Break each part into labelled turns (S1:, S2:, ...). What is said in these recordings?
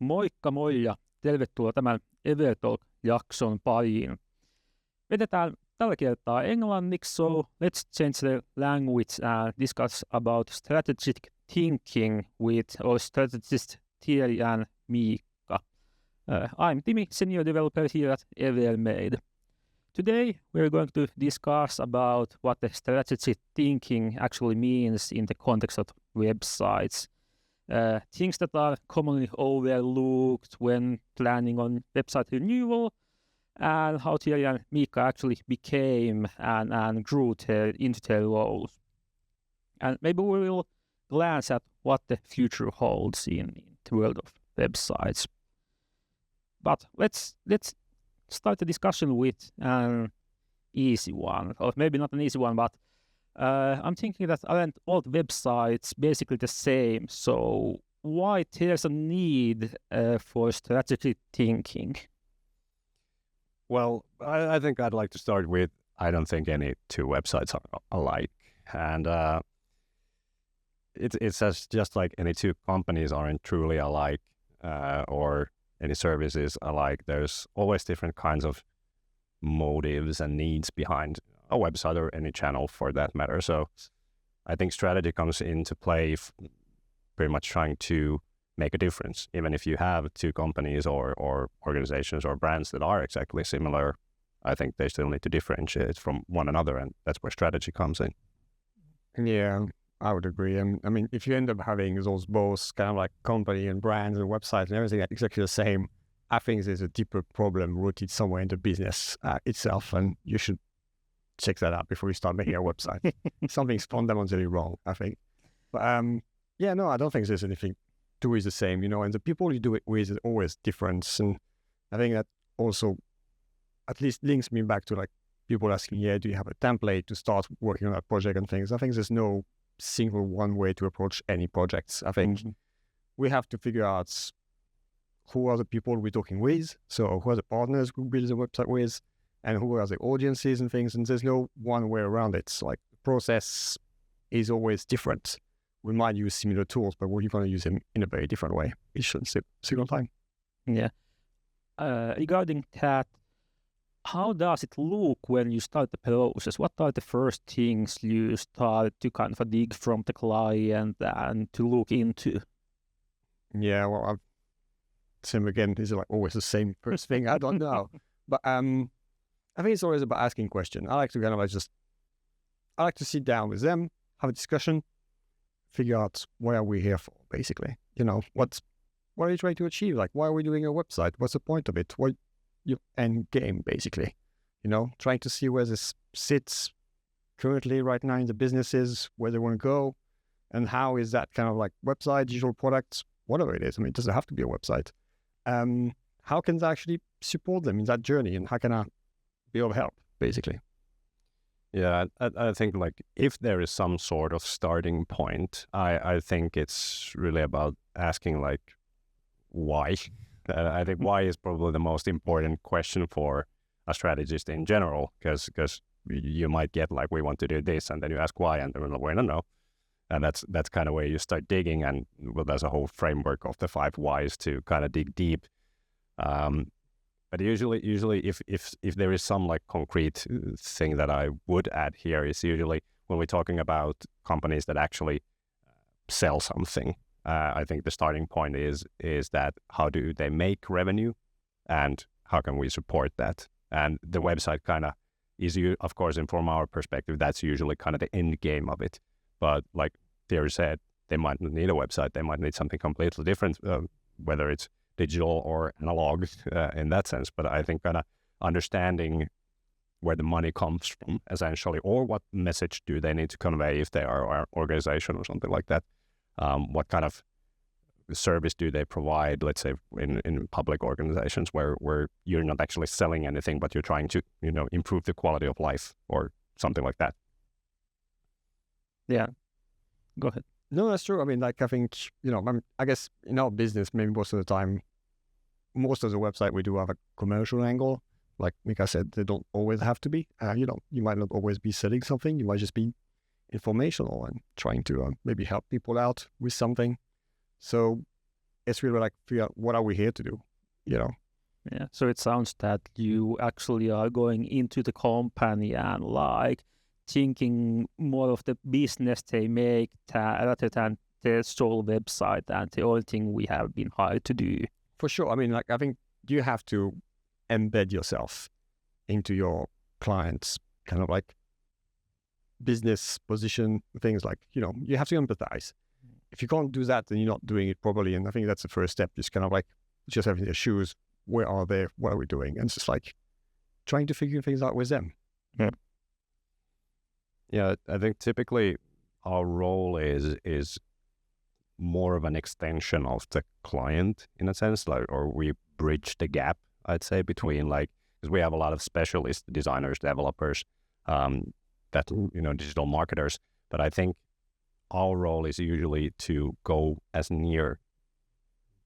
S1: Moikka moi ja tervetuloa tämän EverTalk-jakson pariin. Vedetään tällä kertaa englanniksi, so let's change the language and discuss about strategic thinking with our strategist Thierry and Miikka. I'm Timi, senior developer here at EverMade. Today we're going to discuss about what the strategic thinking actually means in the context of websites. Things that are commonly overlooked when planning on website renewal, and how Thierry and Miikka actually became and grew into their roles. And maybe we will glance at what the future holds in the world of websites. But let's start the discussion with an easy one, or maybe not an easy one, but I'm thinking that aren't all websites basically the same? So why there's a need for strategic thinking?
S2: Well, I think I'd like to start with, I don't think any two websites are alike. And it's just like any two companies aren't truly alike or any services alike. There's always different kinds of motives and needs behind a website or any channel for that matter. So I think strategy comes into play pretty much trying to make a difference. Even if you have two companies or organizations or brands that are exactly similar, I think they still need to differentiate from one another, and that's where strategy comes in.
S3: Yeah, I would agree. I mean, if you end up having those both kind of like company and brands and websites and everything exactly the same, I think there's a deeper problem rooted somewhere in the business itself, and you should check that out before you start making a website. Something's fundamentally wrong, I think. But yeah, no, I don't think there's anything two is the same, and the people you do it with is always different. And I think that also at least links me back to like people asking, do you have a template to start working on that project and things? I think there's no single one way to approach any projects. I think we have to figure out who are the people we're talking with. So who are the partners we build the website with, and who are the audiences and things. And there's no one way around it. So like the process is always different. We might use similar tools, but we're going to use them in a very different way each single time.
S1: Yeah. Regarding that, how does it look when you start the process? What are the first things you start to kind of dig from the client and to look into?
S3: Yeah, well, same again. Is it like always the same first thing? I don't know. But I think it's always about asking questions. I like to kind of I like to sit down with them, have a discussion, figure out what are we here for, basically. What are you trying to achieve? Like, why are we doing a website? What's the point of it? What your end game, basically? Trying to see where this sits currently right now in the businesses, where they want to go, and how is that kind of like website, digital products, whatever it is. I mean, it doesn't have to be a website. How can I actually support them in that journey, and how can I be of help, basically?
S2: Yeah, I think like if there is some sort of starting point, I think it's really about asking like why. I think why is probably the most important question for a strategist in general, because you might get like, we want to do this, and then you ask why, and they're like, well, no. And that's kind of where you start digging, and well, there's a whole framework of the 5 whys to kind of dig deep. But usually, if there is some like concrete thing that I would add here is usually when we're talking about companies that actually sell something, I think the starting point is that how do they make revenue, and how can we support that? And the website kind of is, of course, and from our perspective, that's usually kind of the end game of it. But like Thierry said, they might not need a website. They might need something completely different, whether it's digital or analog in that sense. But I think kind of understanding where the money comes from, essentially, or what message do they need to convey if they are an organization or something like that. What kind of service do they provide, let's say, in public organizations where you're not actually selling anything, but you're trying to, improve the quality of life or something like that.
S1: Yeah. Go ahead.
S3: No, that's true. I mean, like, I think, I guess in our business, maybe most of the time, most of the website we do have a commercial angle. Like I said, they don't always have to be. You might not always be selling something. You might just be informational and trying to maybe help people out with something. So it's really like figure out what are we here to do, you know?
S1: Yeah. So it sounds that you actually are going into the company and like thinking more of the business they make rather than the sole website and the only thing we have been hired to do.
S3: For sure. I mean, like, I think you have to embed yourself into your clients' kind of like business position, things like, you know, you have to empathize. If you can't do that, then you're not doing it properly. And I think that's the first step, just kind of like just having their shoes. Where are they? What are we doing? And it's just like trying to figure things out with them.
S2: Yeah, I think typically our role is more of an extension of the client in a sense, like, or we bridge the gap, I'd say, between like, because we have a lot of specialist designers, developers, that, you know, digital marketers, but I think our role is usually to go as near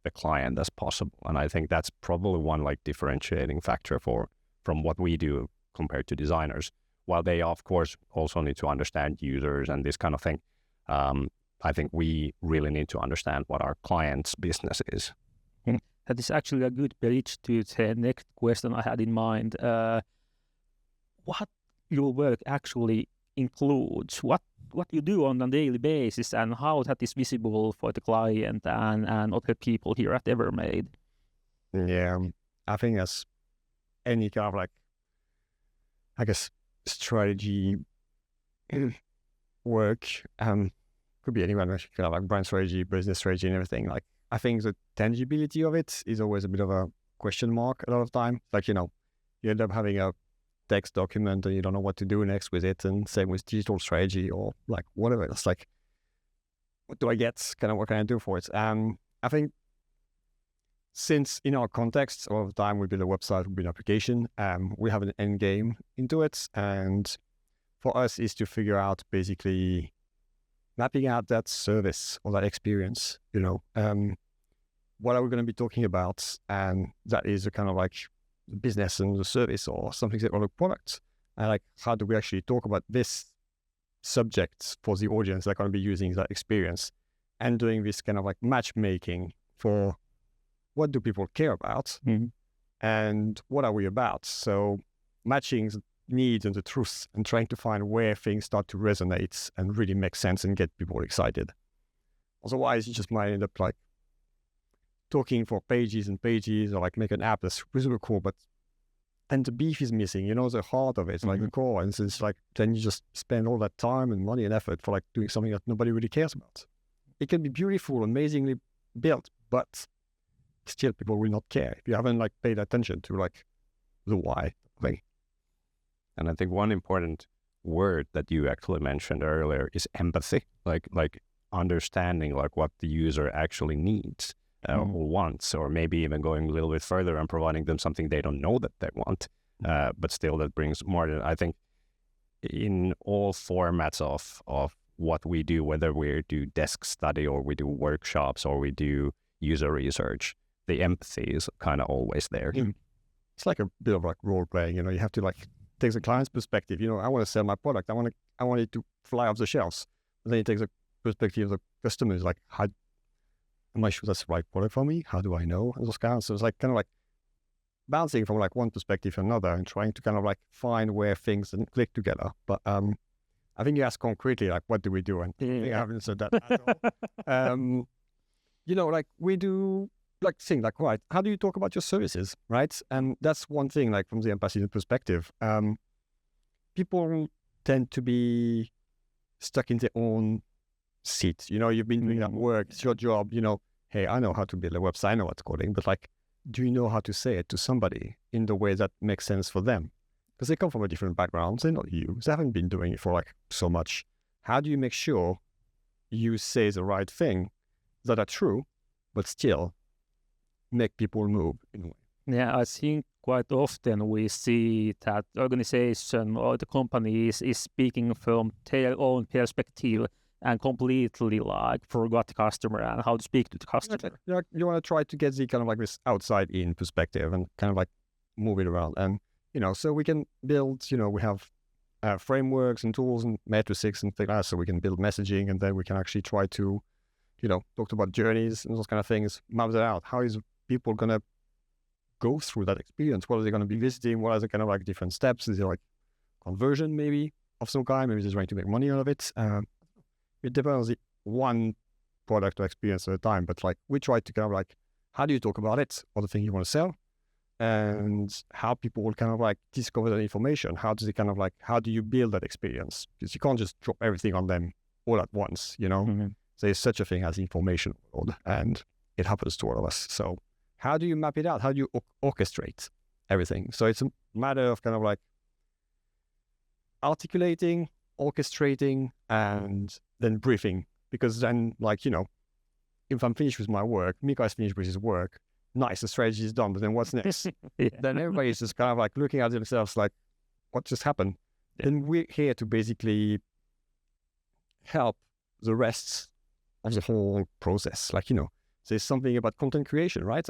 S2: the client as possible. And I think that's probably one like differentiating factor from what we do compared to designers. While they, of course, also need to understand users and this kind of thing, I think we really need to understand what our client's business is.
S1: That is actually a good bridge to the next question I had in mind. What your work actually includes, what you do on a daily basis, and how that is visible for the client and other people here at EverMade.
S3: Yeah, I think as any kind of like, I guess, strategy work, could be anyone, kind of like brand strategy, business strategy, and everything. Like, I think the tangibility of it is always a bit of a question mark a lot of time. Like, you know, you end up having a text document and you don't know what to do next with it, and same with digital strategy or like whatever. It's like, what do I get? Kind of what can I do for it? I think since in our context, a lot of the time we build a website, we build an application, we have an end game into it, and for us is to figure out basically mapping out that service or that experience, you know, what are we going to be talking about? And that is a kind of like the business and the service or something that or the product. And like, how do we actually talk about this subject for the audience that are going to be using that experience, and doing this kind of like matchmaking for what do people care about and what are we about? So matching the needs and the truth and trying to find where things start to resonate and really make sense and get people excited. Otherwise, you just might end up like talking for pages and pages, or like make an app that's super cool, but then the beef is missing, you know, the heart of it, like the core. And so it's like, then you just spend all that time and money and effort for like doing something that nobody really cares about. It can be beautiful, amazingly built, but still people will not care if you haven't like paid attention to like the why thing.
S2: And I think one important word that you actually mentioned earlier is empathy, like understanding like what the user actually needs or wants, or maybe even going a little bit further and providing them something they don't know that they want, but still that brings more. I think in all formats of what we do, whether we do desk study or we do workshops or we do user research, the empathy is kind of always there.
S3: It's like a bit of like role playing, you know, you have to like take the client's perspective. You know, I want to sell my product. I want it to fly off the shelves. But then it takes a perspective of the customers, like, how am I sure that's the right product for me? How do I know? And those kinds. So it's like kind of like bouncing from like one perspective to another and trying to kind of like find where things click together. But I think you asked concretely, like, what do we do? And I think I haven't said that at all. You know, like we do like things like, right, how do you talk about your services, right? And that's one thing, like from the empathy perspective. People tend to be stuck in their own seat. You know, you've been doing that work, it's your job, you know, hey, I know how to build a website, I know what's coding, but like, do you know how to say it to somebody in the way that makes sense for them? Because they come from a different background, they're not you, they haven't been doing it for like so much. How do you make sure you say the right thing that are true, but still make people move in a way?
S1: Yeah, I think quite often we see that organization or the company is speaking from their own perspective and completely like forgot the customer and how to speak to the customer.
S3: You want to try to get the kind of like this outside in perspective and kind of like move it around. And, you know, so we can build, you know, we have frameworks and tools and matrices and things like that, so we can build messaging, and then we can actually try to talked about journeys and those kind of things, maps it out. How is people going to go through that experience? What are they going to be visiting? What are the kind of like different steps? Is it like conversion maybe of some kind? Maybe they're trying to make money out of it. It depends on one product or experience at a time, but like we try to kind of like, how do you talk about it or the thing you want to sell, and how people will kind of like discover that information? How do you build that experience? Because you can't just drop everything on them all at once,
S1: Mm-hmm.
S3: There's such a thing as information world, and it happens to all of us. So how do you map it out? How do you orchestrate everything? So it's a matter of kind of like articulating, orchestrating, and then briefing. Because then, like, if I'm finished with my work, Mika is finished with his work, nice, the strategy is done, but then what's next?
S1: Yeah.
S3: Then everybody is just kind of like looking at themselves like, what just happened?
S1: Yeah.
S3: And we're here to basically help the rest of the whole process. Like, there's something about content creation, right?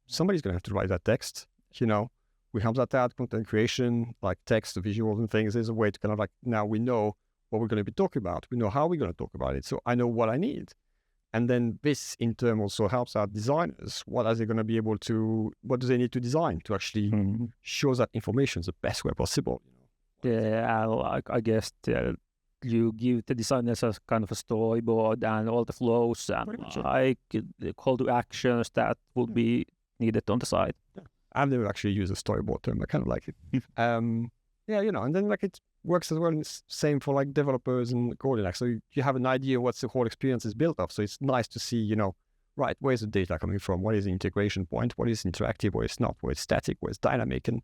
S3: Somebody's going to have to write that text, we help that out, content creation, like text, visuals and things. There's a way to kind of like, now we know what we're going to be talking about. We know how we're going to talk about it. So I know what I need. And then this in turn also helps our designers. What do they need to design to actually show that information the best way possible?
S1: Yeah, I guess you give the designers a kind of a storyboard and all the flows and like the call to actions that would be needed on the side.
S3: Yeah. I've never actually used a storyboard term. I kind of like it. And then like it works as well. And it's same for like developers and coding. Like, so you have an idea what the whole experience is built of. So it's nice to see, right, where's the data coming from? What is the integration point? What is interactive? What is not? What is static? What is dynamic? And,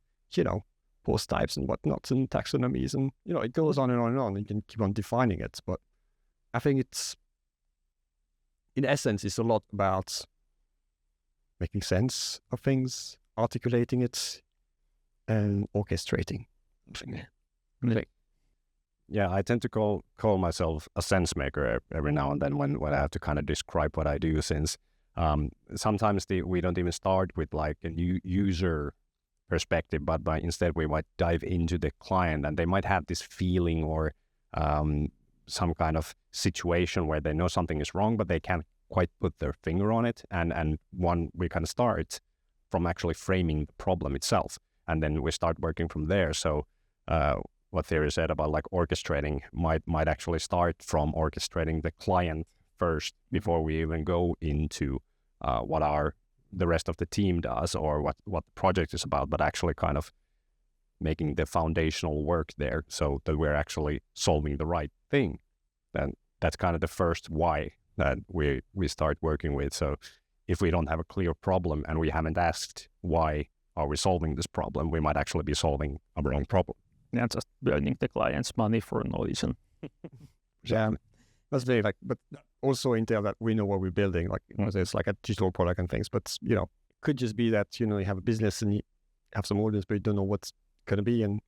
S3: post types and whatnot and taxonomies. And, it goes on and on and on. You can keep on defining it. But I think in essence, it's a lot about making sense of things, articulating it, and orchestrating.
S2: Yeah, I tend to call myself a sense maker every now and then when I have to kind of describe what I do, since sometimes we don't even start with like a new user perspective, but instead we might dive into the client, and they might have this feeling or some kind of situation where they know something is wrong, but they can't quite put their finger on it. And we kind of start from actually framing the problem itself, and then we start working from there. So what Theory said about like orchestrating might actually start from orchestrating the client first before we even go into what the rest of the team does or what the project is about, but actually kind of making the foundational work there so that we're actually solving the right thing. And that's kind of the first why that we start working with. So if we don't have a clear problem and we haven't asked why are we solving this problem, we might actually be solving a wrong problem.
S1: Yeah, just burning the client's money for no reason.
S3: Yeah, that's very like, but also entail that we know what we're building. Like, there's like a digital product and things, but it could just be that you have a business and you have some audience, but you don't know what's going to be, and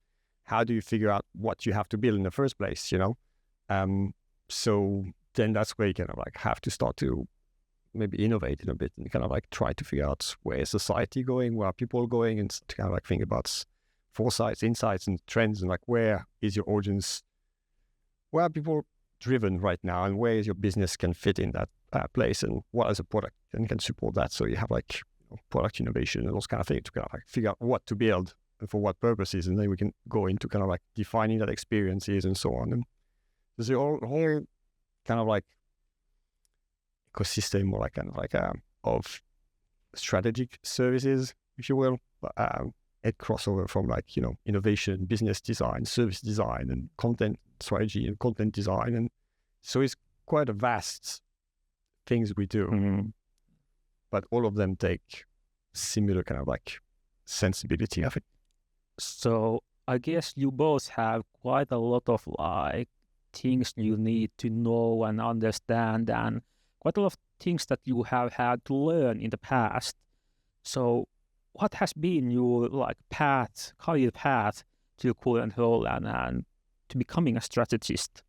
S3: how do you figure out what you have to build in the first place? So then that's where you kind of like have to start to maybe innovate in a bit and kind of like try to figure out where is society going, where are people going, and to kind of like think about foresights, insights, and trends, and like where is your audience, where are people driven right now, and where is your business can fit in that place, and what is a product and can support that. So you have like product innovation and those kind of things to kind of like figure out what to build and for what purposes, and then we can go into kind of like defining that experiences and so on. And there's a whole kind of like ecosystem or like kind of like of strategic services, if you will. It crossover from like innovation, business design, service design, and content strategy and content design, and so it's quite a vast things we do, but all of them take similar kind of like sensibility of it.
S1: So I guess you both have quite a lot of like things you need to know and understand, and quite a lot of things that you have had to learn in the past. So what has been your like career path to your current role and to becoming a strategist?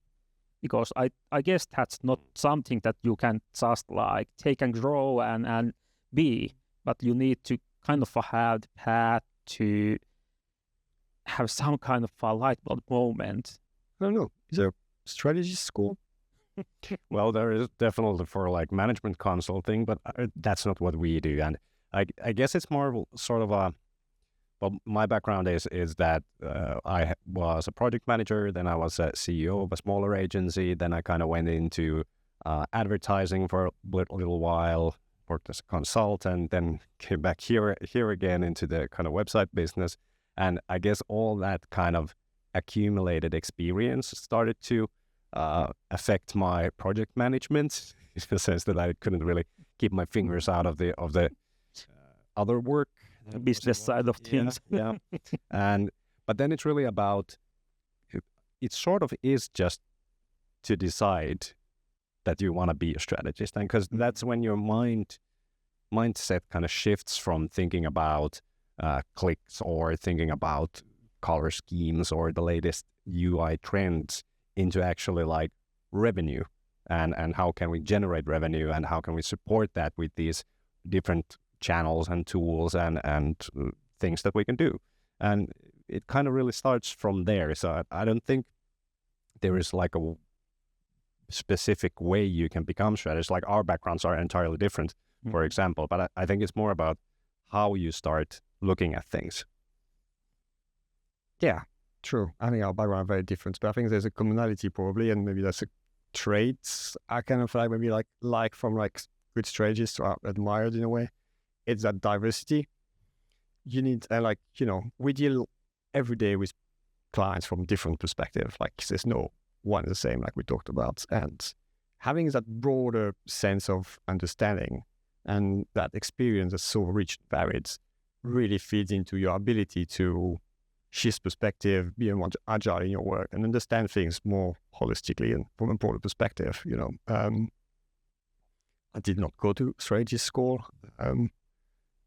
S1: Because I guess that's not something that you can just like take and grow and be, but you need to kind of have the path to have some kind of a light bulb moment.
S3: I don't know. Is there a strategy school?
S2: Well, there is definitely for like management consulting, but that's not what we do. And I guess it's more of sort of a, well, my background is that I was a project manager, then I was a CEO of a smaller agency, then I kind of went into advertising for a little while, worked as a consultant, then came back here again into the kind of website business. And I guess all that kind of accumulated experience started to affect my project management in the sense that I couldn't really keep my fingers out of the other work.
S1: The business side of things.
S2: Yeah. But then it's really about, it sort of is just to decide that you want to be a strategist. And because that's when your mindset kind of shifts from thinking about clicks or thinking about color schemes or the latest UI trends into actually like revenue and how can we generate revenue and how can we support that with these different channels and tools and things that we can do. And it kind of really starts from there. So I don't think there is like a specific way you can become strategist. Like our backgrounds are entirely different, for example, but I think it's more about how you start looking at things.
S3: Yeah, true. I think our background are very different, but I think there's a commonality probably, and maybe that's a trait I kind of like maybe like from like good strategists or admired in a way. It's that diversity. You need, like, you know, we deal every day with clients from different perspectives. Like there's no one the same, like we talked about. And having that broader sense of understanding and that experience that's so rich and varied really feeds into your ability to shift perspective, be more agile in your work, and understand things more holistically and from a broader perspective. You know, I did not go to strategy school.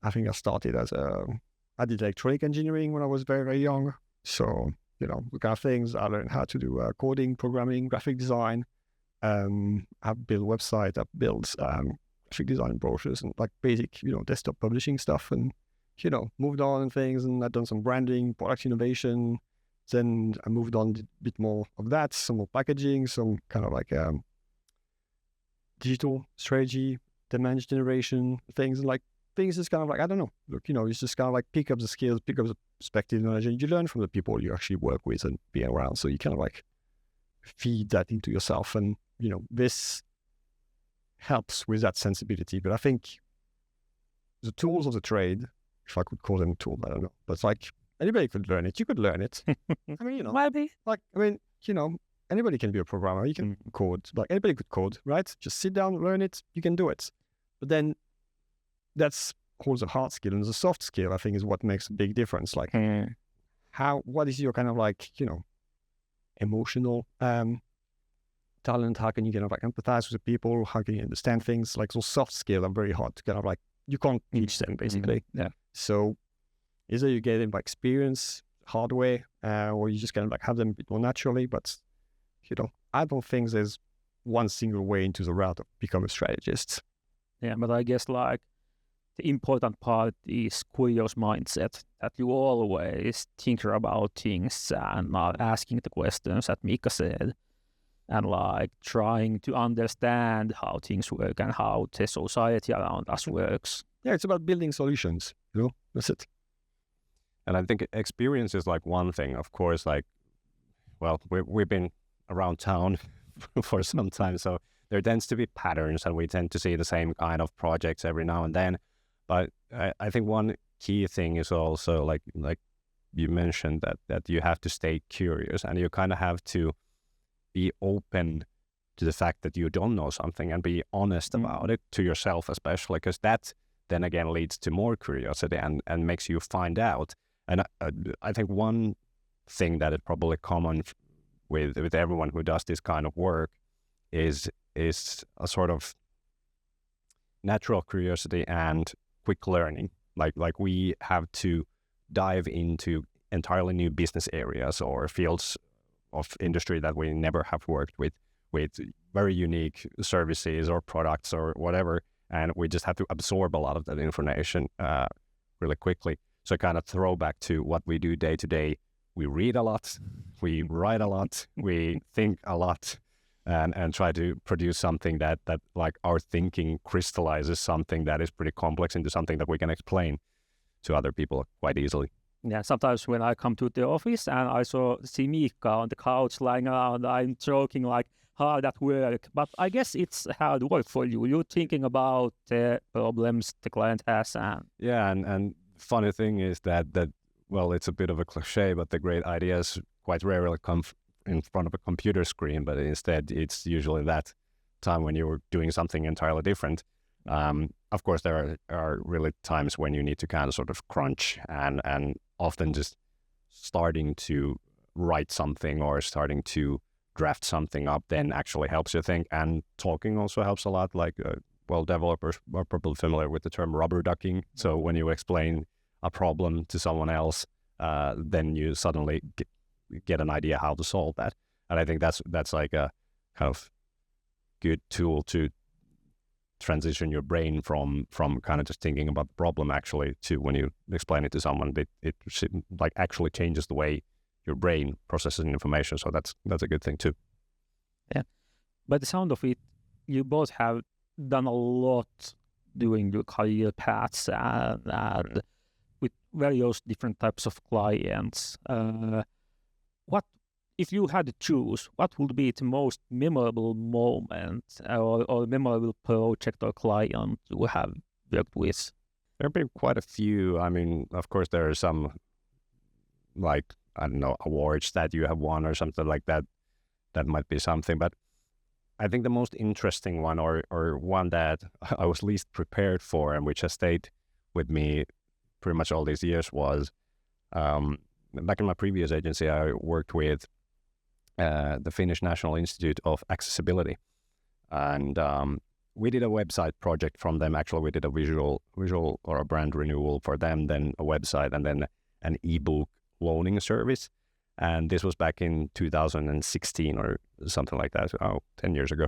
S3: I think I started I did electronic engineering when I was very, very young. So, you know, the kind of things I learned how to do coding, programming, graphic design. I've built websites, I've built graphic design brochures and like basic, you know, desktop publishing stuff, and, you know, moved on and things, and I've done some branding, product innovation. Then I moved on, did a bit more of that, some more packaging, some kind of like digital strategy, demand generation things, and like things is kind of like, I don't know, look, you know, it's just kind of like pick up the skills, pick up the perspective, knowledge, and you learn from the people you actually work with and be around. So you kind of like feed that into yourself, and, you know, this helps with that sensibility. But I think the tools of the trade, if I could call them tools, I don't know, but it's like anybody could learn it. You could learn it. I mean, you know,
S1: Maybe.
S3: like, I mean, you know, anybody can be a programmer. You can code. Like anybody could code, right? Just sit down, learn it. You can do it. But then that's all the hard skill, and the soft skill, I think, is what makes a big difference. Like what is your kind of like, you know, emotional talent? How can you kind of like empathize with the people? How can you understand things? Like those soft skills are very hard to kind of like, you can't teach them basically.
S1: Yeah.
S3: So either you get them by experience, hard way, or you just kind of like have them a bit more naturally. But, you know, I don't think there's one single way into the route of become a strategist.
S1: Yeah, but I guess like the important part is curious mindset, that you always think about things and not asking the questions that Mika said, and like trying to understand how things work and how the society around us works.
S3: Yeah, it's about building solutions, you know, that's it.
S2: And I think experience is like one thing, of course, like, well, we've been around town for some time, so there tends to be patterns and we tend to see the same kind of projects every now and then. But I think one key thing is also like you mentioned that you have to stay curious, and you kind of have to be open to the fact that you don't know something and be honest about it to yourself, especially, because that then again leads to more curiosity and makes you find out. And I think one thing that is probably common with everyone who does this kind of work is a sort of natural curiosity and quick learning. Like we have to dive into entirely new business areas or fields of industry that we never have worked with very unique services or products or whatever, and we just have to absorb a lot of that information really quickly. So kind of throw back to what we do day to day. We read a lot, we write a lot, we think a lot, and try to produce something that like our thinking crystallizes something that is pretty complex into something that we can explain to other people quite easily.
S1: Yeah, sometimes when I come to the office and I see Mika on the couch lying around, I'm joking like, how that work? But I guess it's hard work for you. You're thinking about the problems the client has.
S2: Yeah, and funny thing is that well, it's a bit of a cliche, but the great ideas quite rarely come in front of a computer screen, but instead it's usually that time when you're doing something entirely different. Of course, there are really times when you need to kind of sort of crunch, and often just starting to write something or starting to draft something up then actually helps you think. And talking also helps a lot. Like, well, developers are probably familiar with the term rubber ducking. So when you explain a problem to someone else, then you suddenly get an idea how to solve that. And I think that's like a kind of good tool to transition your brain from kind of just thinking about the problem actually to when you explain it to someone, it like actually changes the way your brain processes information. So that's a good thing too.
S1: Yeah. By the sound of it, you both have done a lot doing your career paths and with various different types of clients. What if you had to choose, what would be the most memorable moment or memorable project or client you have worked with?
S2: There have been quite a few. I mean, of course, there are some, like, I don't know, awards that you have won or something like that. That might be something. But I think the most interesting one or one that I was least prepared for and which has stayed with me pretty much all these years was back in my previous agency, I worked with the Finnish National Institute of Accessibility. And we did a website project from them. Actually, we did a visual or a brand renewal for them, then a website, and then an ebook loaning service. And this was back in 2016 or something like that, 10 years ago.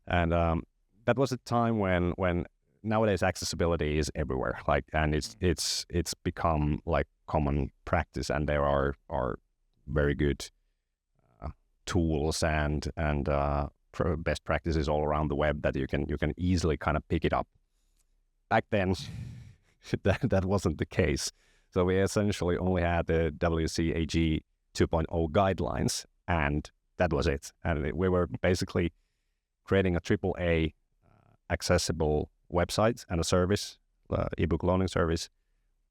S2: And that was a time when nowadays accessibility is everywhere, like, and it's become like common practice, and there are very good tools and best practices all around the web that you can easily kind of pick it up. Back then, that wasn't the case. So we essentially only had the WCAG 2.0 guidelines, and that was it. And we were basically creating a AAA accessible website and a service, ebook loaning service,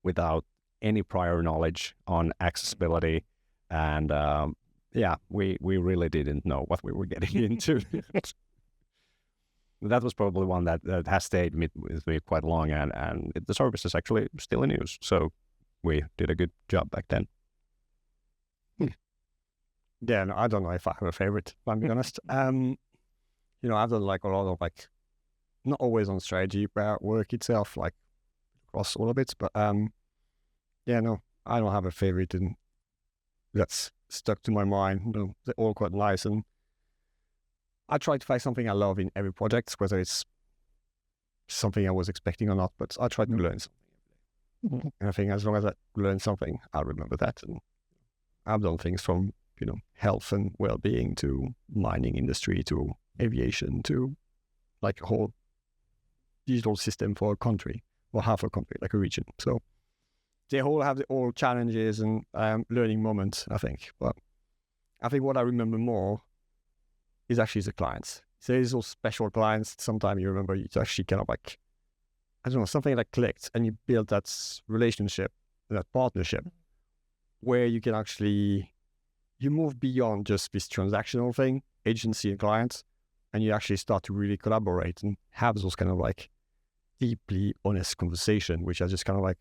S2: without any prior knowledge on accessibility. And we really didn't know what we were getting into. That was probably one that has stayed with me quite long, and the service is actually still in use. So we did a good job back then.
S3: Yeah, no, I don't know if I have a favorite, if I'm being honest. I've done like a lot of like, not always on strategy, but work itself, like across all of it. But no, I don't have a favorite and that's stuck to my mind. They're all quite nice, and I try to find something I love in every project, whether it's something I was expecting or not, but I try to learn something. Mm-hmm. And I think as long as I learn something, I'll remember that. And I've done things from, health and well-being to mining industry to aviation to like a whole digital system for a country or half a country, like a region. So they all have all challenges and learning moments, I think. But I think what I remember more is actually the clients. So there's those special clients. Sometimes you remember it's actually kind of like, I don't know, something that clicked and you build that relationship, that partnership, where you can actually, you move beyond just this transactional thing, agency and clients, and you actually start to really collaborate and have those kind of like deeply honest conversation, which are just kind of like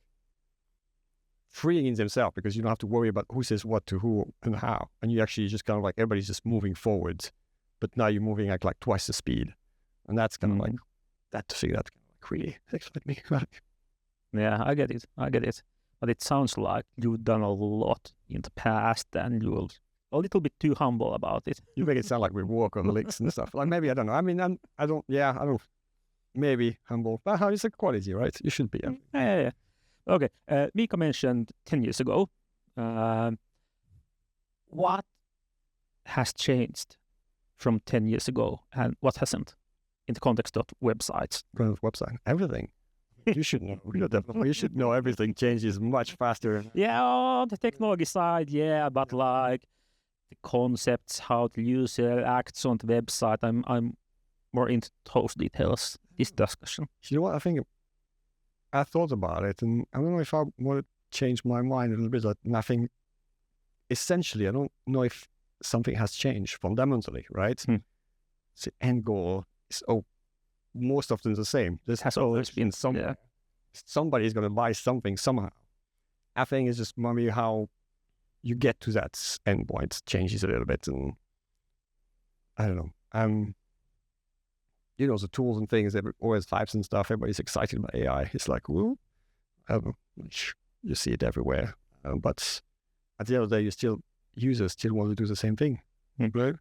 S3: freeing in themselves, because you don't have to worry about who says what to who and how. And you actually just kind of like, everybody's just moving forward, but now you're moving at like twice the speed. And that's kind of like, that thing that kind of like really excites me.
S1: Yeah, I get it. But it sounds like you've done a lot in the past and you're a little bit too humble about it.
S3: You make it sound like we walk on licks and stuff. Like maybe, I don't know. I mean, I don't, maybe humble. But how is a quality, right? You should be.
S1: Yeah. Okay. Mika mentioned 10 years ago. What has changed from 10 years ago, and what hasn't in the context of websites?
S3: Kind of website, everything. You should know. Definitely. You should know everything changes much faster.
S1: Yeah, on the technology side, yeah, but like the concepts, how the user acts on the website, I'm more into those details, this discussion.
S3: You know what? I think I thought about it, and I don't know if I want to change my mind a little bit. Like, and I think essentially, I don't know if something has changed fundamentally, right? The end goal is most often the same. This
S1: Has always been
S3: somewhere. Somebody is going to buy something somehow. I think it's just maybe how you get to that endpoint changes a little bit, and I don't know. You know, the tools and things, always types and stuff. Everybody's excited about AI. It's like, well, I don't know. You see it everywhere, but at the end of the day, users still want to do the same thing, right?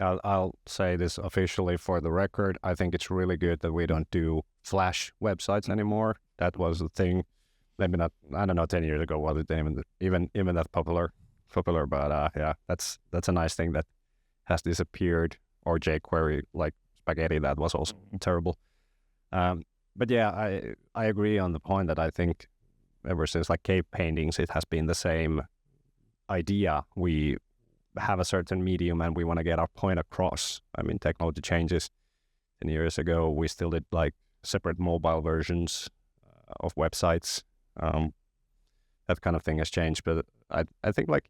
S2: I'll say this officially for the record. I think it's really good that we don't do Flash websites anymore. That was the thing. Maybe not. I don't know. 10 years ago, was it even that popular? But yeah, that's a nice thing that has disappeared. Or jQuery, like spaghetti, that was also terrible. But yeah, I agree on the point that I think ever since like cave paintings, it has been the same idea. We have a certain medium and we want to get our point across. I mean, technology changes. 10 years ago, we still did like separate mobile versions of websites. That kind of thing has changed. But I think like,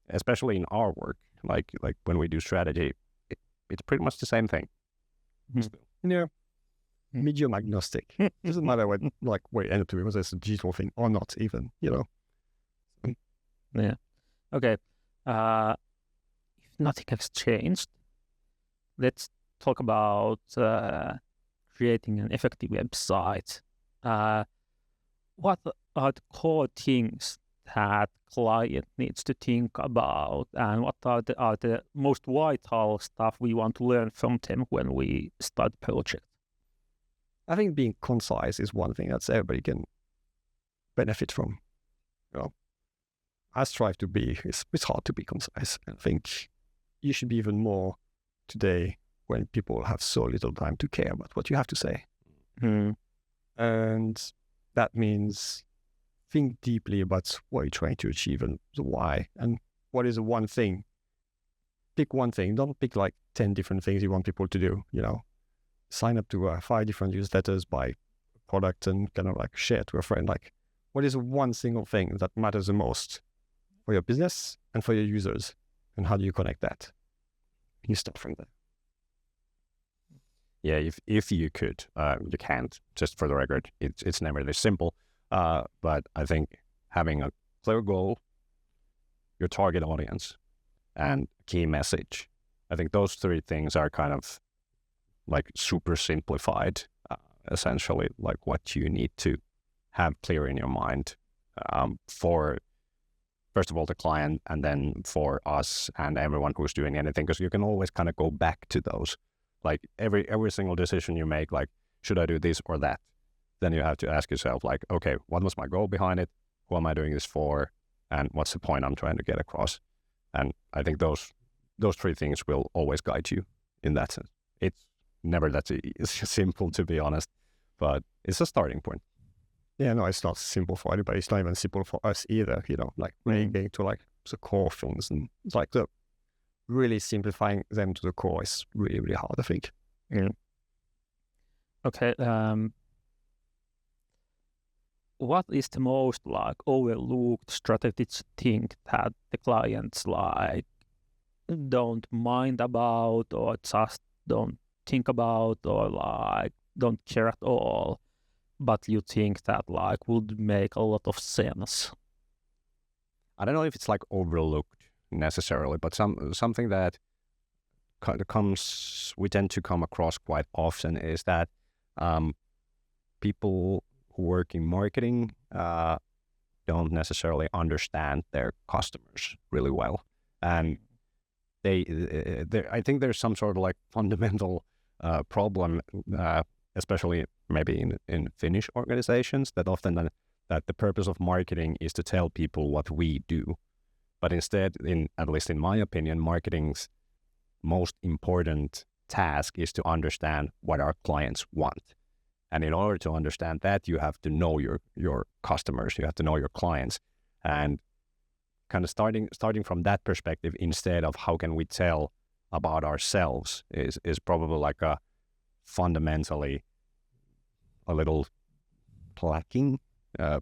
S2: especially in our work, like when we do strategy, it's pretty much the same thing.
S3: Yeah. Medium agnostic. Doesn't matter what it ended up to be, whether it's a digital thing or not even, you know.
S1: Yeah. Okay. If nothing has changed, let's talk about creating an effective website. What are the core things that client needs to think about, and what are the most vital stuff we want to learn from them when we start the project?
S3: I think being concise is one thing that everybody can benefit from. You know, I strive to be. It's hard to be concise. I think you should be even more today when people have so little time to care about what you have to say. And that means think deeply about what you're trying to achieve and the why, and what is the one thing. Pick one thing. Don't pick like 10 different things you want people to do, you know. Sign up to 5 different newsletters, buy a product, and kind of like share it to a friend. Like, what is one single thing that matters the most for your business and for your users, and how do you connect that? You start from there.
S2: Yeah, if you could, you can't. Just for the record, it's never this simple. But I think having a clear goal, your target audience, and key message, I think those 3 things are kind of like super simplified, essentially, like what you need to have clear in your mind for, first of all, the client, and then for us and everyone who's doing anything, because you can always kind of go back to those. Like every single decision you make, like, should I do this or that? Then you have to ask yourself, like, okay, what was my goal behind it? Who am I doing this for? And what's the point I'm trying to get across? And I think those 3 things will always guide you in that sense. It's never that simple, to be honest, but it's a starting point.
S3: Yeah, no, it's not simple for anybody. It's not even simple for us either, you know, like really getting to like the core things, and it's like the really simplifying them to the core is really, really hard, I think.
S1: Yeah. Okay. What is the most like overlooked strategic thing that the clients like don't mind about, or just don't think about, or like don't care at all, but you think that like would make a lot of sense?
S2: I don't know if it's like overlooked necessarily, but something that we tend to come across quite often is that people who work in marketing don't necessarily understand their customers really well, and I think there's some sort of like fundamental problem, especially maybe in Finnish organizations, that often that the purpose of marketing is to tell people what we do, but instead, at least in my opinion, marketing's most important task is to understand what our clients want. And in order to understand that, you have to know your customers, you have to know your clients, and kind of starting from that perspective instead of how can we tell about ourselves is probably like a fundamentally a little lacking,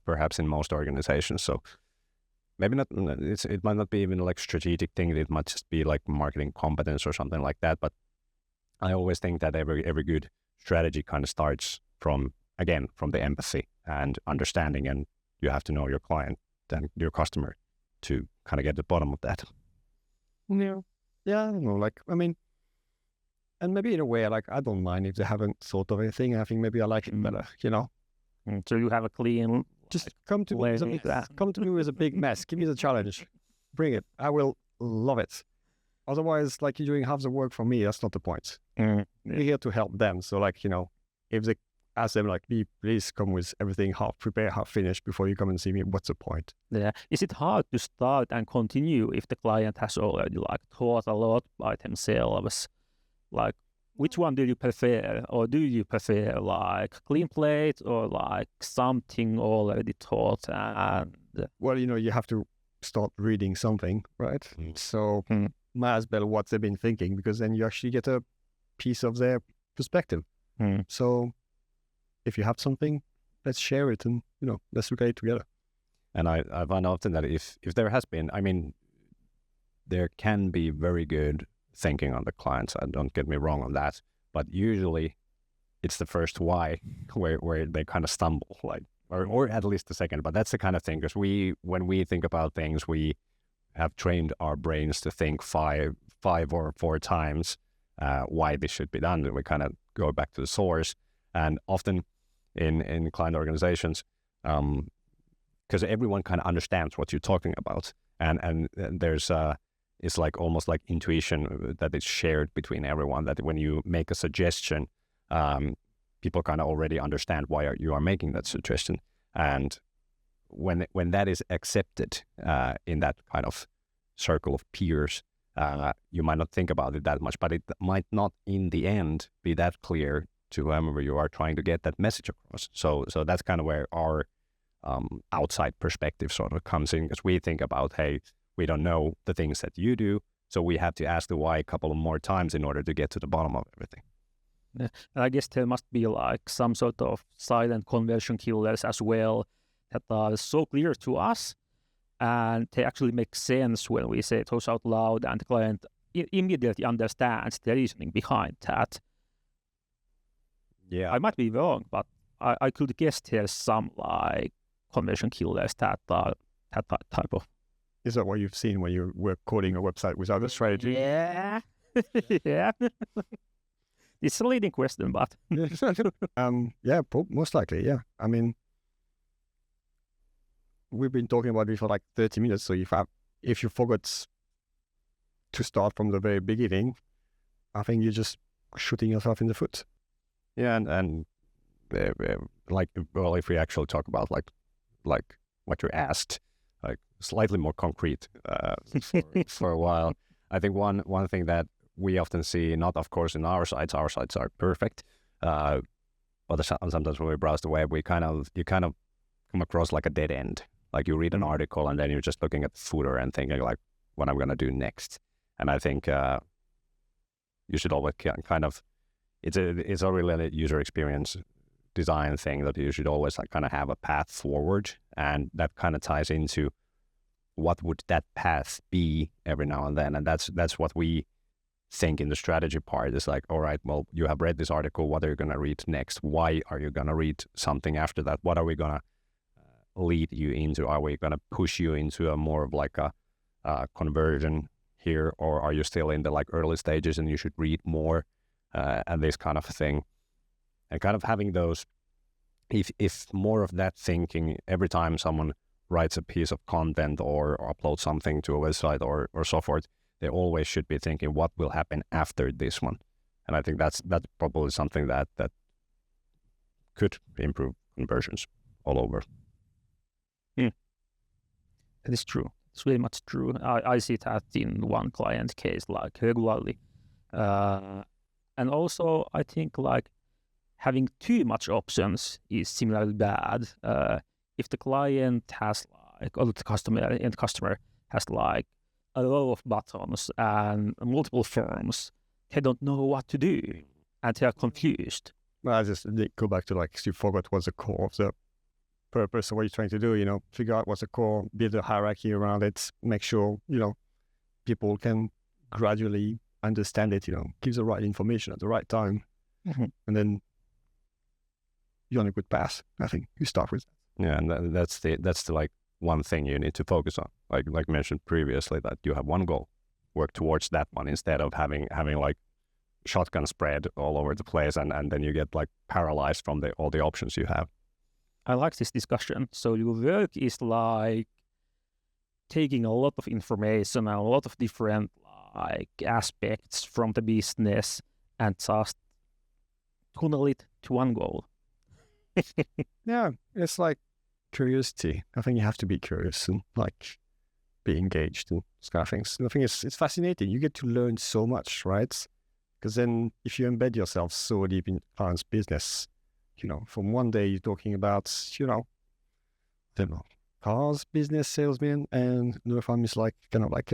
S2: perhaps in most organizations. So maybe not. It might not be even like strategic thing. It might just be like marketing competence or something like that. But I always think that every good strategy kind of starts from the empathy and understanding, and you have to know your client and your customer to kind of get to the bottom of that.
S3: Yeah, I don't know. Like, I mean, and maybe in a way, like, I don't mind if they haven't thought of anything. I think maybe I like it better, you know.
S1: So you have a clean.
S3: Just come to me with a big mess. Give me the challenge. Bring it. I will love it. Otherwise, like, you're doing half the work for me. That's not the point. We're here to help them. So, like, you know, if they ask them, like, please come with everything half prepared, half finished before you come and see me, what's the point?
S1: Yeah. Is it hard to start and continue if the client has already like thought a lot by themselves? Like, which one do you prefer? Or do you prefer like clean plate or like something already thought? And
S3: well, you know, you have to start reading something, right? So might as well what they've been thinking, because then you actually get a piece of their perspective. So if you have something, let's share it and, you know, let's look at it together.
S2: And I find often that if there has been, I mean, there can be very good thinking on the client side, don't get me wrong on that, but usually it's the first why where they kind of stumble, like, or at least the second. But that's the kind of thing, because when we think about things, we have trained our brains to think five or four times why this should be done, and we kind of go back to the source. And often in client organizations, because everyone kind of understands what you're talking about, and there's it's like almost like intuition that is shared between everyone, that when you make a suggestion, people kind of already understand why you are making that suggestion. And when that is accepted in that kind of circle of peers, you might not think about it that much, but it might not in the end be that clear to whoever you are trying to get that message across. So that's kind of where our outside perspective sort of comes in, because we think about, hey, we don't know the things that you do, so we have to ask the why a couple of more times in order to get to the bottom of everything.
S1: Yeah. And I guess there must be like some sort of silent conversion killers as well that are so clear to us, and they actually make sense when we say those out loud, and the client immediately understands the reasoning behind that.
S2: Yeah,
S1: I might be wrong, but I could guess there's some like conversion killers that are that type of.
S3: Is that what you've seen when you were coding a website without a strategy?
S1: Yeah. Yeah. It's a leading question, but
S3: yeah, most likely, yeah. I mean, we've been talking about it for like 30 minutes. So if you forgot to start from the very beginning, I think you're just shooting yourself in the foot.
S2: Yeah, and like, well, if we actually talk about like what you asked, like slightly more concrete for a while, I think one thing that we often see, not of course in our sites are perfect, but sometimes when we browse the web, you kind of come across like a dead end. Like you read an article and then you're just looking at the footer and thinking like, what I'm gonna do next. And I think you should always kind of, it's a really user experience design thing, that you should always like kind of have a path forward, and that kind of ties into what would that path be every now and then. And that's what we think in the strategy part, is like, all right, well, you have read this article, what are you going to read next? Why are you going to read something after that? What are we going to lead you into? Are we going to push you into a more of like a conversion here, or are you still in the like early stages and you should read more and this kind of thing? And kind of having those, if more of that thinking every time someone writes a piece of content or uploads something to a website or so forth, they always should be thinking what will happen after this one. And I think that's probably something that could improve conversions all over.
S1: That is true. It's very much true. I see that in one client case like regularly. And also, I think like having too much options is similarly bad. If the client has like, or the customer has like a lot of buttons and multiple forms, they don't know what to do and they are confused.
S3: Well, I just go back to like, you forgot what's the core of the purpose of what you're trying to do, figure out what's the core, build a hierarchy around it, make sure, people can gradually understand it, give the right information at the right time.
S1: Mm-hmm.
S3: And then you're on a good path. I think you start with.
S2: Yeah, and that's the like one thing you need to focus on. Like mentioned previously, that you have one goal, work towards that one instead of having like shotgun spread all over the place, and then you get like paralyzed from all the options you have.
S1: I like this discussion. So your work is like taking a lot of information and a lot of different like aspects from the business and just tunnel it to one goal.
S3: Yeah, it's like curiosity. I think you have to be curious and like be engaged and those kind of things. And I think it's fascinating. You get to learn so much, right? Because then if you embed yourself so deep in client's business, from one day you're talking about, I don't know, cars, business, salesman, and another time is like kind of like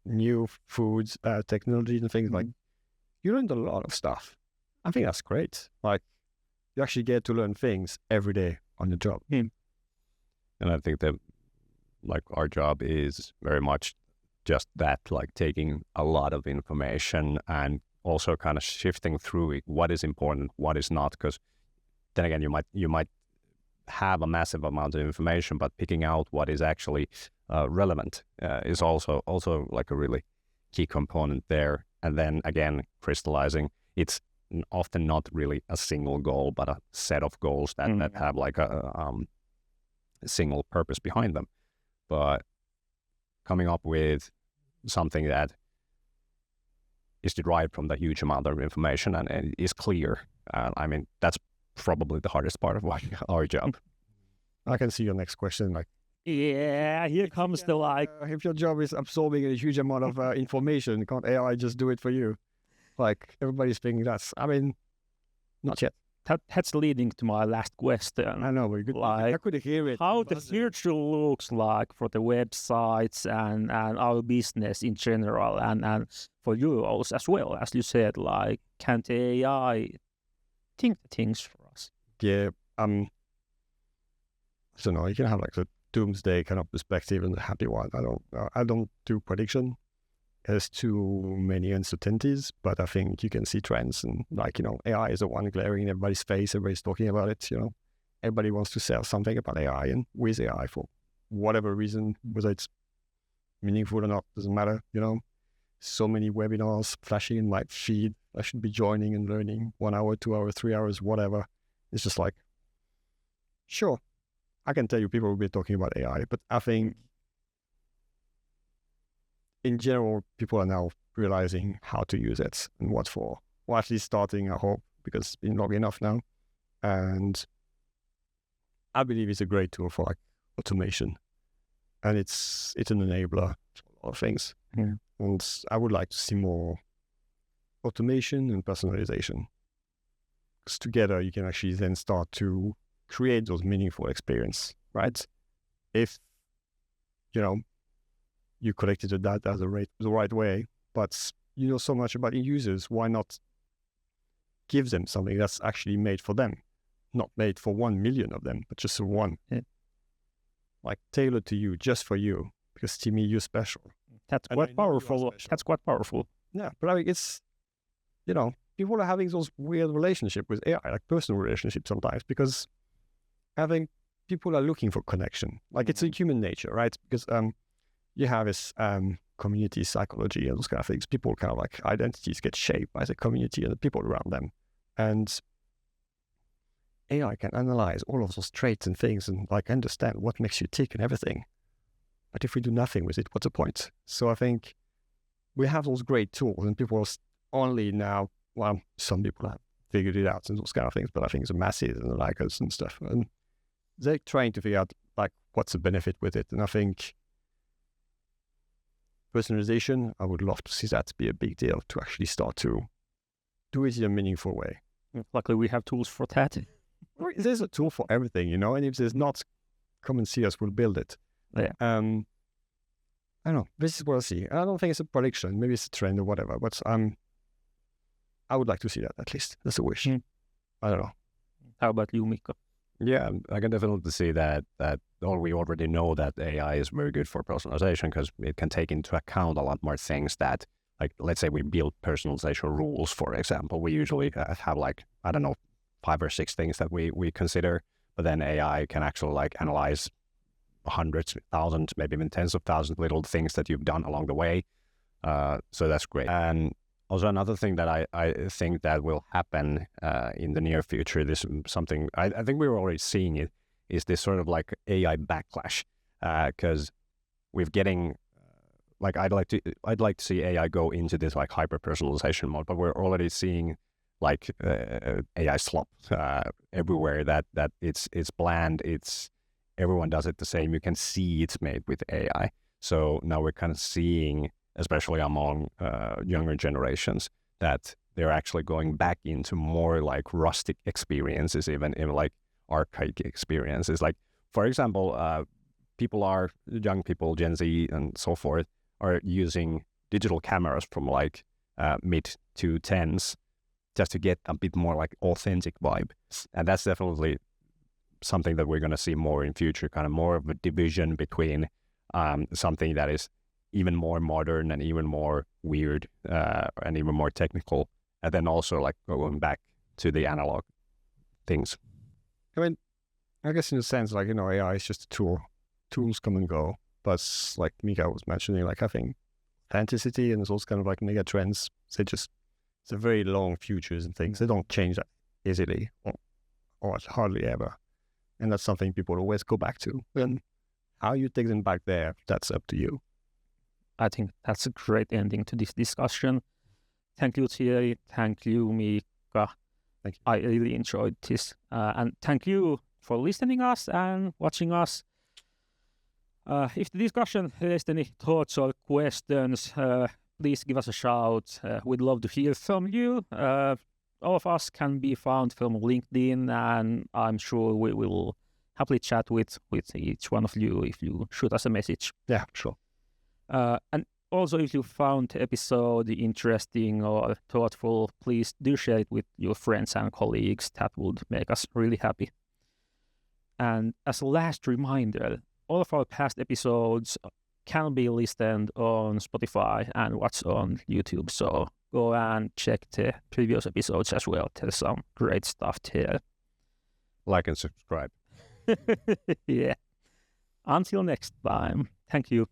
S3: new foods, technology and things. Like you learned a lot of stuff. I think that's great. Like you actually get to learn things every day on the job.
S2: And I think that like our job is very much just that, like taking a lot of information and also kind of shifting through it, what is important, what is not, because then again, you might have a massive amount of information, but picking out what is actually relevant is also like a really key component there. And then again, crystallizing, it's often not really a single goal, but a set of goals that have like a single purpose behind them. But coming up with something that is derived from the huge amount of information and is clear. I mean, that's probably the hardest part of our job.
S3: I can see your next question. Like,
S1: yeah, here comes the like.
S3: If your job is absorbing a huge amount of information, can't AI just do it for you? Like everybody's thinking that's. I mean, not yet.
S1: That's leading to my last question.
S3: I know, but I could hear it.
S1: How the future looks like for the websites and our business in general, and for you also as well, as you said, like can the AI think things for us?
S3: Yeah, I don't know. You can have like the doomsday kind of perspective and the happy one. I don't do prediction. There's too many uncertainties, but I think you can see trends, and like, AI is the one glaring in everybody's face. Everybody's talking about it, Everybody wants to sell something about AI and with AI for whatever reason, whether it's meaningful or not, doesn't matter, So many webinars flashing in my feed. I should be joining and learning 1 hour, 2 hours, 3 hours, whatever. It's just like, sure, I can tell you people will be talking about AI, but I think in general, people are now realizing how to use it and what for. Or at least starting, I hope, because it's been long enough now. And I believe it's a great tool for like automation. And it's an enabler for a lot of things.
S1: Yeah.
S3: And I would like to see more automation and personalization. Because together you can actually then start to create those meaningful experience, right? If, you collected the data the right way, but you know so much about your users, why not give them something that's actually made for them? Not made for 1 million of them, but just for one.
S1: Yeah.
S3: Like tailored to you, just for you, because to me, you're special.
S1: That's quite powerful. That's quite powerful.
S3: Yeah, but I mean, it's, people are having those weird relationships with AI, like personal relationships sometimes, because I think people are looking for connection. Like it's a human nature, right? Because you have this community psychology and those kind of things. People kind of like identities get shaped by the community and the people around them. And AI can analyze all of those traits and things and like understand what makes you tick and everything. But if we do nothing with it, what's the point? So I think we have those great tools and people are only now, well, some people have figured it out and those kind of things, but I think the masses and the likers and stuff. And they're trying to figure out like what's the benefit with it. And I think personalization, I would love to see that be a big deal to actually start to do it in a meaningful way.
S1: Luckily, we have tools for that.
S3: There's a tool for everything, you know, and if there's not, come and see us, we'll build it.
S1: Yeah.
S3: I don't know. This is what I see. And I don't think it's a prediction. Maybe it's a trend or whatever, but I would like to see that at least. That's a wish. I don't know.
S1: How about you, Mikko?
S2: Yeah, I can definitely see that we already know that AI is very good for personalization because it can take into account a lot more things that, like, let's say we build personalization rules, for example. We usually have like, I don't know, 5 or 6 things that we consider, but then AI can actually like analyze hundreds, thousands, maybe even tens of thousands little things that you've done along the way. So that's great. And also another thing that I think that will happen in the near future, this is something, I think we're already seeing it, is this sort of like AI backlash. Because we're getting, like, I'd like to see AI go into this like hyper-personalization mode, but we're already seeing like AI slop everywhere, that it's bland, everyone does it the same. You can see it's made with AI. So now we're kind of seeing, especially among younger generations, that they're actually going back into more like rustic experiences, even like archaic experiences. Like, for example, young people, Gen Z and so forth, are using digital cameras from like mid to tens just to get a bit more like authentic vibe. And that's definitely something that we're going to see more in future, kind of more of a division between something that is even more modern and even more weird and even more technical, and then also like going back to the analog things.
S3: I mean, I guess in a sense, like, you know, AI is just a tool. Tools come and go, but like Mika was mentioning, like, I think authenticity and those kind of like mega trends, it's a very long futures and things. They don't change that easily or hardly ever. And that's something people always go back to. And how you take them back there, that's up to you.
S1: I think that's a great ending to this discussion. Thank you, Thierry. Thank you, Mika.
S3: Thank you.
S1: I really enjoyed this. And thank you for listening us and watching us. If the discussion raised any thoughts or questions, please give us a shout. We'd love to hear from you. All of us can be found from LinkedIn, and I'm sure we will happily chat with each one of you if you shoot us a message.
S3: Yeah, sure.
S1: And also, if you found the episode interesting or thoughtful, please do share it with your friends and colleagues. That would make us really happy. And as a last reminder, all of our past episodes can be listened on Spotify and watched on YouTube. So go and check the previous episodes as well. There's some great stuff there.
S2: Like and subscribe.
S1: Yeah. Until next time. Thank you.